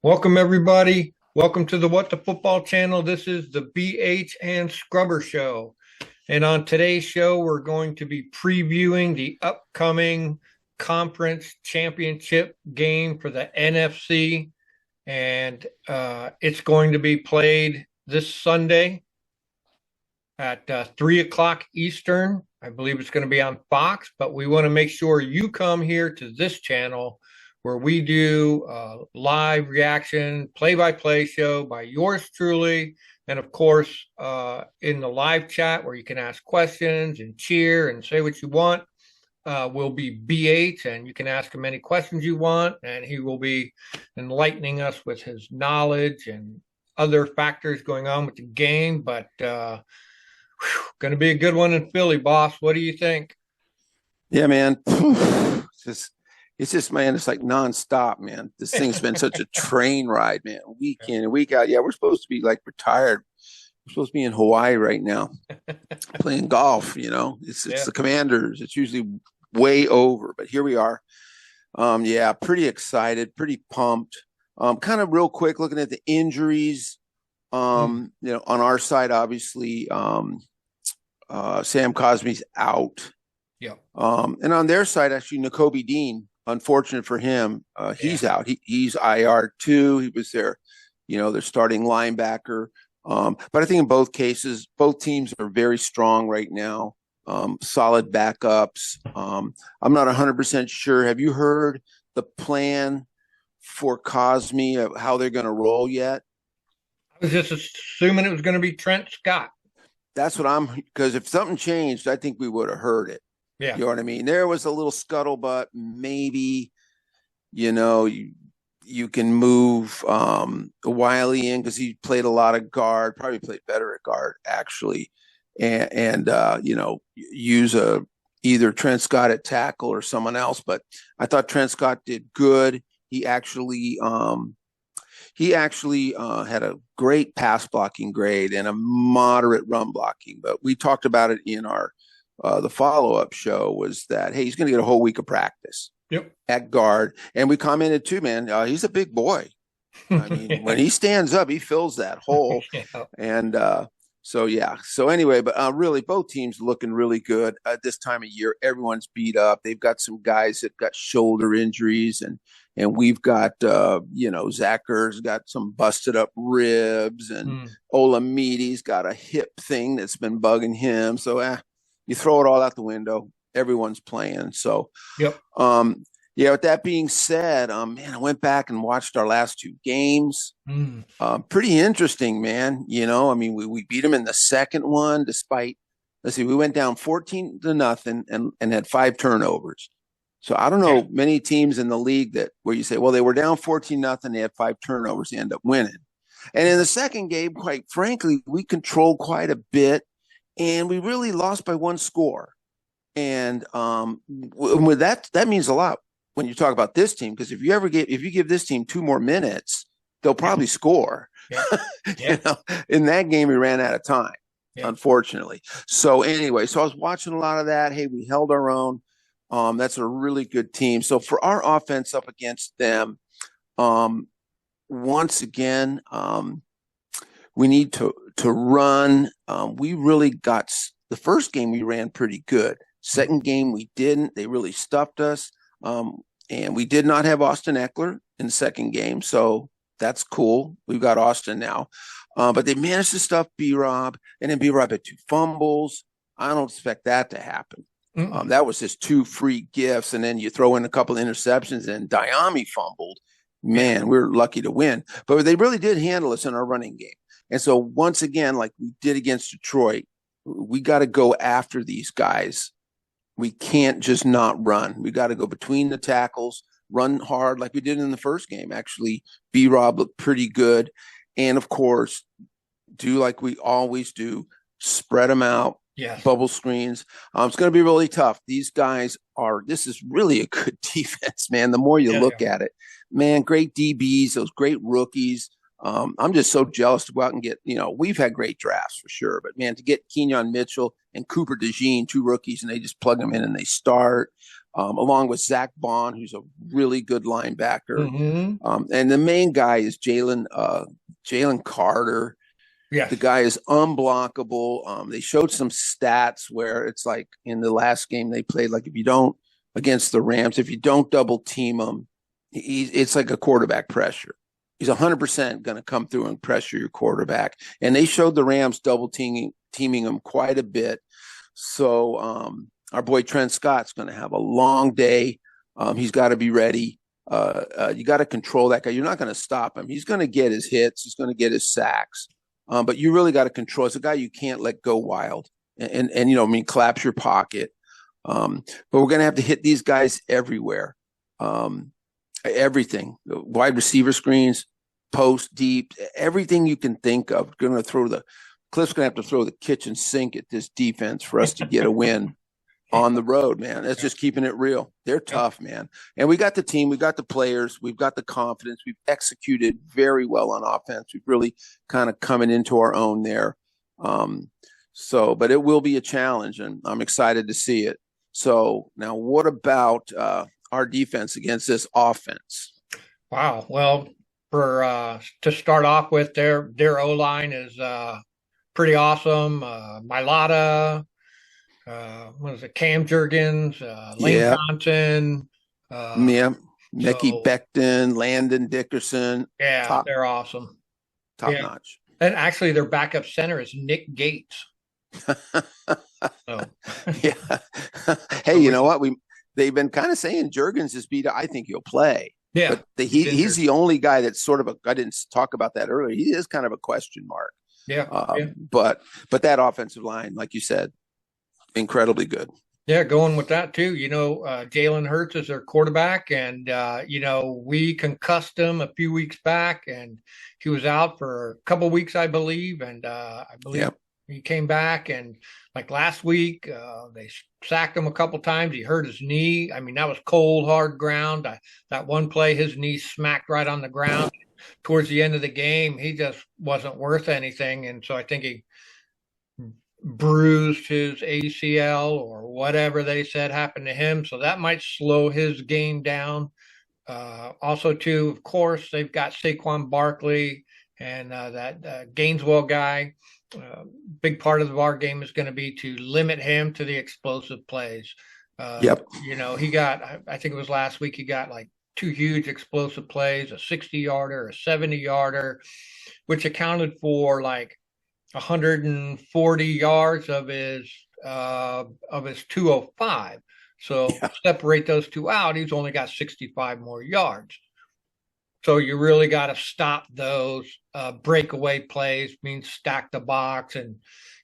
Welcome, everybody. Welcome to the What the Football channel. This is the BH and Scrubber Show. And on today's show, we're going to be previewing the upcoming conference championship game for the NFC. And it's going to be played this Sunday at 3 o'clock Eastern. I believe it's going to be on Fox, but we want to make sure you come here to this channel where we do live reaction, play-by-play show by yours truly. And of course, in the live chat where you can ask questions and cheer and say what you want, will be BH, and you can ask him any questions you want, and he will be enlightening us with his knowledge and other factors going on with the game. But going to be a good one in Philly, boss. What do you think? Yeah, man. It's just, man, it's like nonstop, man. This thing's been such a train ride, man. Week in and week out. Yeah, we're supposed to be like retired. We're supposed to be in Hawaii right now playing golf, It's the Commanders. It's usually way over, but here we are. Yeah, pretty excited, pretty pumped. Kind of real quick looking at the injuries. On our side, obviously, Sam Cosmi's out. Yeah. And on their side, actually, Nakobe Dean, unfortunate for him, he's out. He's IR too. He was their starting linebacker. But I think in both cases, both teams are very strong right now. Solid backups. I'm not 100% sure. Have you heard the plan for Cosme of how they're going to roll yet? I was just assuming it was going to be Trent Scott. That's what because if something changed, I think we would have heard it. Yeah. You know what I mean? There was a little scuttlebutt. Maybe, you can move Wiley in because he played a lot of guard, probably played better at guard, actually. And use either Trent Scott at tackle or someone else. But I thought Trent Scott did good. He actually had a great pass blocking grade and a moderate run blocking. But we talked about it in our the follow-up show was that, hey, he's going to get a whole week of practice at guard. And we commented too, man, he's a big boy. I mean, when he stands up, he fills that hole. And so anyway, but really both teams looking really good at this time of year. Everyone's beat up. They've got some guys that got shoulder injuries, and we've got Zacker's got some busted up ribs, and Olamide's got a hip thing that's been bugging him. So you throw it all out the window. Everyone's playing. So with that being said, man, I went back and watched our last two games. Pretty interesting, man. We beat them in the second one, despite, we went down 14-0 and had 5 turnovers. So I don't know many teams in the league where you say, well, they were down 14-0, they had 5 turnovers, they end up winning. And in the second game, quite frankly, we controlled quite a bit, and we really lost by 1 score. And with that means a lot when you talk about this team, because if you give this team 2 more minutes, they'll probably score. In that game, we ran out of time, unfortunately. So anyway, I was watching a lot of that. Hey, we held our own. That's a really good team. So for our offense up against them, once again, we need to run. We really got the first game we ran pretty good. Second game we didn't. They really stuffed us. And we did not have Austin Eckler in the second game, so that's cool. We've got Austin now. But they managed to stuff B-Rob, and then B-Rob had 2 fumbles. I don't expect that to happen. That was just 2 free gifts, and then you throw in a couple of interceptions, and Diami fumbled. Man, we're lucky to win. But they really did handle us in our running game. And so once again, like we did against Detroit, we got to go after these guys. We can't just not run. We got to go between the tackles, run hard like we did in the first game. Actually, B-Rob looked pretty good. And, of course, do like we always do, spread them out, bubble screens. It's going to be really tough. These guys this is really a good defense, man. The more you look at it, man, great DBs, those great rookies. I'm just so jealous to go out and get, we've had great drafts for sure, but man, to get Kenyon Mitchell and Cooper DeJean, 2 rookies, and they just plug them in and they start. along with Zach Bond, who's a really good linebacker. Mm-hmm. And the main guy is Jalen Carter. Yes. The guy is unblockable. They showed some stats where it's like in the last game they played, like if you don't against the Rams, if you don't double team him, it's like a quarterback pressure. He's 100% going to come through and pressure your quarterback. And they showed the Rams double teaming him quite a bit. So our boy Trent Scott's going to have a long day. He's got to be ready. You got to control that guy. You're not going to stop him. He's going to get his hits. He's going to get his sacks. But you really got to control. It's a guy you can't let go wild and collapse your pocket. But we're going to have to hit these guys everywhere. Everything, wide receiver screens, post, deep, everything you can think of. Cliff's going to have to throw the kitchen sink at this defense for us to get a win on the road, man. That's just keeping it real. They're tough, man. And we got the team, we got the players, we've got the confidence. We've executed very well on offense. We've really kind of coming into our own there. But it will be a challenge, and I'm excited to see it. So now what about our defense against this offense? Wow. Well, to start off with, their O-line is pretty awesome. Mailata, what is it? Cam Jurgens, Lane Johnson. Mickey Becton, Landon Dickerson. Yeah, they're awesome. Top notch. And actually, their backup center is Nick Gates. Yeah. Hey, you know what? They've been kind of saying Jurgens is beat. I think he'll play. Yeah. But he's the only guy that's sort of I didn't talk about that earlier. He is kind of a question mark. Yeah. But that offensive line, like you said, incredibly good. Yeah, going with that too. Jalen Hurts is their quarterback, and we concussed him a few weeks back, and he was out for a couple of weeks, I believe, and I believe he came back, and like last week, they sacked him a couple times. He hurt his knee. I mean, that was cold, hard ground. That one play, his knee smacked right on the ground. Towards the end of the game, he just wasn't worth anything, and so I think he bruised his ACL or whatever they said happened to him. So that might slow his game down. Also, too, of course, they've got Saquon Barkley and that Gainesville guy. Big part of our game is going to be to limit him to the explosive plays. He got, I think it was last week, he got like 2 huge explosive plays, a 60-yarder, a 70-yarder, which accounted for like 140 yards of his 205. So separate those two out, he's only got 65 more yards. So you really got to stop those breakaway plays, means stack the box and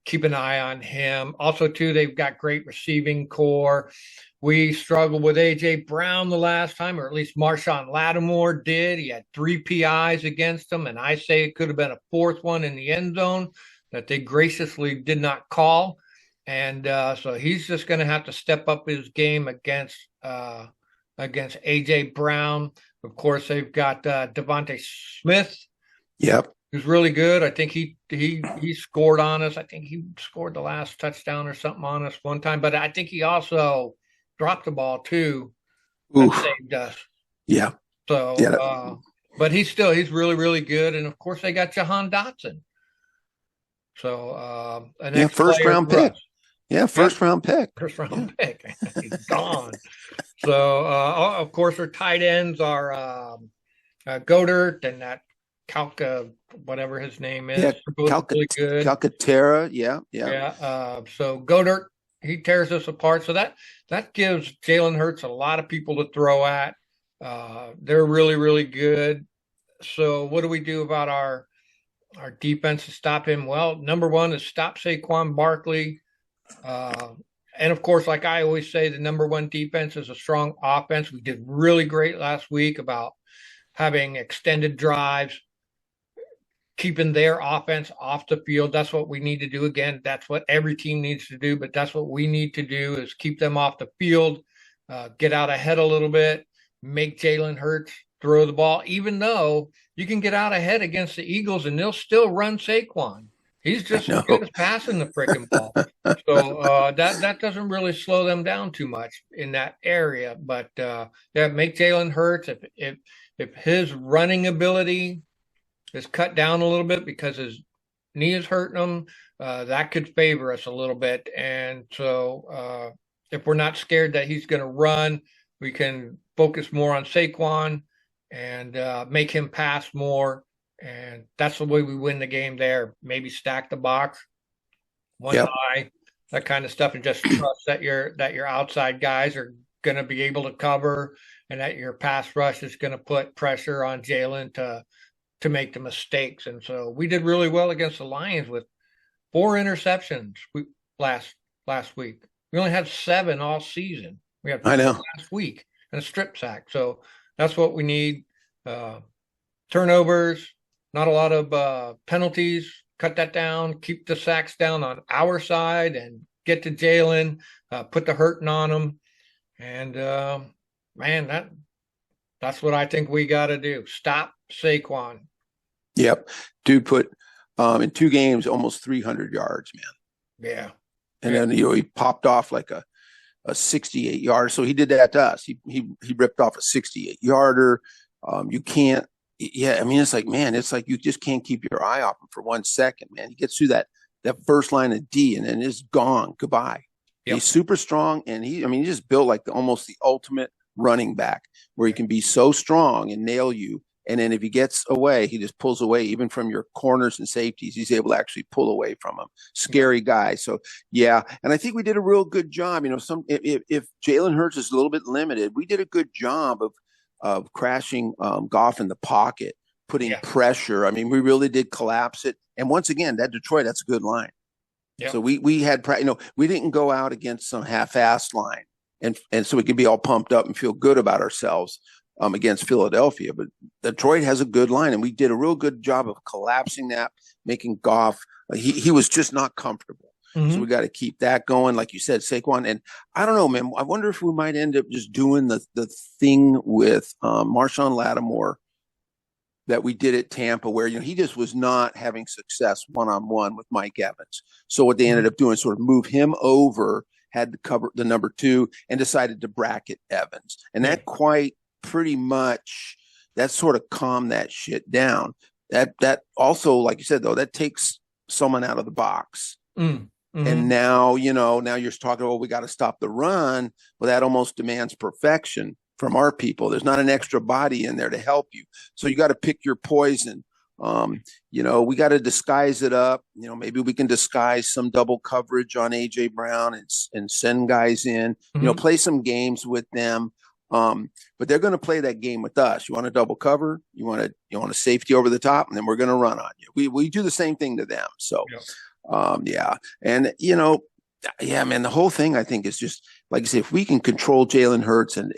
keep an eye on him. Also, too, they've got great receiving core. We struggled with A.J. Brown the last time, or at least Marshawn Lattimore did. He had 3 PIs against him, and I say it could have been a 4th one in the end zone that they graciously did not call. And so he's just going to have to step up his game against A.J. Brown. Of course, they've got Devontae Smith. Yep. Who's really good. I think he scored on us. I think he scored the last touchdown or something on us one time. But I think he also dropped the ball too and saved us. Yeah. So, but he's really, really good. And of course, they got Jahan Dotson. So, first round pick. Yeah, first round pick. First round pick. He's gone. So, of course, our tight ends are Godert and that Calca, whatever his name is. Yeah, really good. Calcaterra. Yeah. So Godert, he tears us apart. So that gives Jalen Hurts a lot of people to throw at. They're really, really good. So what do we do about our defense to stop him? Well, number one is stop Saquon Barkley. And of course, like I always say, the number one defense is a strong offense. We did really great last week about having extended drives, keeping their offense off the field. That's what we need to do. Again, that's what every team needs to do, but that's what we need to do is keep them off the field, get out ahead a little bit, make Jalen Hurts throw the ball, even though you can get out ahead against the Eagles and they'll still run Saquon. He's just as good as passing the freaking ball. So that doesn't really slow them down too much in that area. But yeah, make Jalen Hurts if his running ability is cut down a little bit because his knee is hurting him, that could favor us a little bit. And so if we're not scared that he's going to run, we can focus more on Saquon and make him pass more. And that's the way we win the game there. Maybe stack the box, one high, that kind of stuff, and just trust that your outside guys are going to be able to cover, and that your pass rush is going to put pressure on Jalen to make the mistakes. And so we did really well against the Lions with 4 interceptions last week. We only had 7 all season. We had 4 last week and a strip sack. So that's what we need. Turnovers. Not a lot of penalties. Cut that down. Keep the sacks down on our side and get to Jalen. Put the hurting on him. And, man, that's what I think we got to do. Stop Saquon. Yep. Dude put in 2 games almost 300 yards, man. Yeah. And then, he popped off like a 68-yarder. So he did that to us. He ripped off a 68-yarder. You can't. Yeah, I mean, it's like, man, it's like you just can't keep your eye off him for 1 second, man. He gets through that first line of D, and then it's gone. Goodbye. Yep. He's super strong, and he just built like almost the ultimate running back, where he can be so strong and nail you. And then if he gets away, he just pulls away, even from your corners and safeties. He's able to actually pull away from them. Scary guy. So yeah, and I think we did a real good job. If Jalen Hurts is a little bit limited, we did a good job of crashing Goff in the pocket, putting pressure. I mean, we really did collapse it. And once again, that Detroit, that's a good line. Yep. So we had, we didn't go out against some half-assed line, and so we could be all pumped up and feel good about ourselves against Philadelphia. But Detroit has a good line, and we did a real good job of collapsing that, making Goff. He was just not comfortable. Mm-hmm. So we got to keep that going. Like you said, Saquon. And I don't know, man, I wonder if we might end up just doing the thing with Marshawn Lattimore that we did at Tampa, where, he just was not having success one-on-one with Mike Evans. So what they ended up doing is sort of move him over, had to cover the number 2, and decided to bracket Evans. And that pretty much, that sort of calmed that shit down. That also, like you said, though, that takes someone out of the box. Mm-hmm. And now, now you're talking, we got to stop the run. Well, that almost demands perfection from our people. There's not an extra body in there to help you. So you got to pick your poison. We got to disguise it up. Maybe we can disguise some double coverage on A.J. Brown and send guys in, play some games with them. But they're going to play that game with us. You want a double cover? You want a safety over the top, and then we're going to run on you. We do the same thing to them. So, and man, the whole thing, I think, is just, like I say, if we can control Jalen Hurts and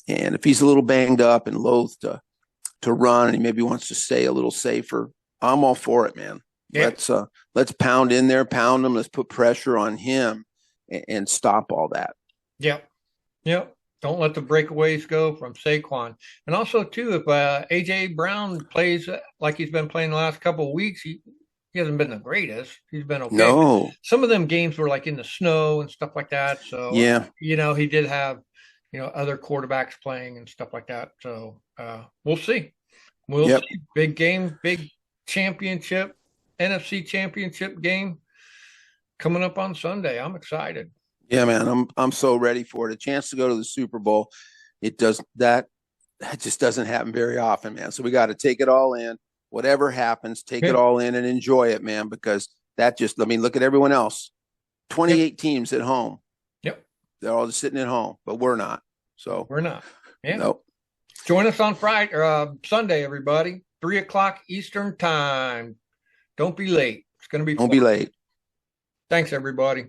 if he's a little banged up and loath to run, and he maybe wants to stay a little safer, I'm all for it, man. Yeah. Let's pound in there, pound him. Let's put pressure on him and stop all that. Yep. Don't let the breakaways go from Saquon. And also, too, if A.J. Brown plays like he's been playing the last couple of weeks, he hasn't been the greatest. He's been okay. No. Some of them games were like in the snow and stuff like that. So, he did have, other quarterbacks playing and stuff like that. So, we'll see. We'll see. Big game, big championship, NFC Championship game coming up on Sunday. I'm excited. Yeah, man, I'm so ready for it. A chance to go to the Super Bowl. That just doesn't happen very often, man. So we got to take it all in. Whatever happens, take it all in and enjoy it, man, because look at everyone else. 28 teams at home. Yep. They're all just sitting at home, but we're not. So we're not. Yeah. Nope. Join us on Sunday, everybody. 3:00 Eastern time. Don't be late. It's going to be fun. Don't be late. Thanks, everybody.